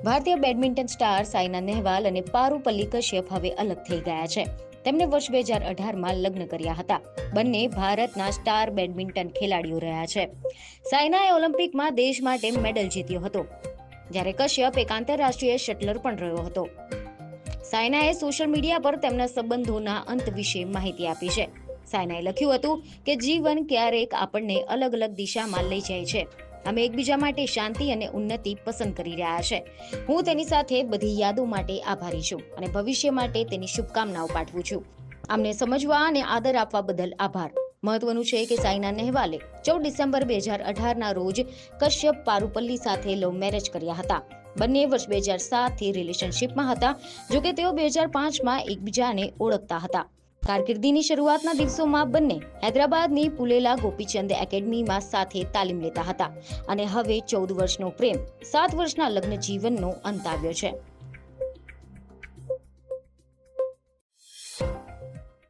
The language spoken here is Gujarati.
ભારતીય બેડમિન્ટન સ્ટાર સાયના નહેવાલ અને પારુપલ્લી કશ્યપ હવે અલગ થઈ ગયા છે. તેમને વર્ષ 2018માં લગ્ન કર્યા હતા. બંને ભારતના સ્ટાર બેડમિન્ટન ખેલાડીઓ રહ્યા છે. સાયનાએ ઓલિમ્પિકમાં દેશ માટે મેડલ જીત્યો હતો, જ્યારે કશ્યપ એક આંતરરાષ્ટ્રીય શટલર પણ રહ્યો હતો. સાયનાએ સોશિયલ મીડિયા પર તેમના સંબંધોના અંત વિશે માહિતી આપી છે. સાયનાએ લખ્યું હતું કે જીવન ક્યારેક આપણને અલગ અલગ દિશામાં લઈ જાય છે. અમે એકબીજા માટે શાંતિ અને ઉન્નતિ પસંદ કરી રહ્યા છે. હું તેની સાથે બધી યાદો માટે આભારી છું અને ભવિષ્ય માટે તેની શુભકામનાઓ પાઠવું છું. અમને સમજવા અને આદર આપવા બદલ આભાર. મહત્વનું છે કે સાયના નહેવાલે 14 ડિસેમ્બર 2018ના રોજ કશ્યપ પારુપલ્લી સાથે લવ મેરેજ કર્યા હતા. બંને વર્ષ 2007 થી રિલેશનશિપમાં હતા. જોકે તેઓ 2005માં એકબીજાને ઓળખતા હતા. કારકિર્દીની શરૂઆતના દિવસોમાં બંને હૈદરાબાદની પુલેલા ગોપીચંદ એકેડમીમાં સાથે તાલીમ લેતા હતા અને હવે 14 વર્ષનો પ્રેમ 7 વર્ષના લગ્ન જીવનનો અંત આવ્યો છે.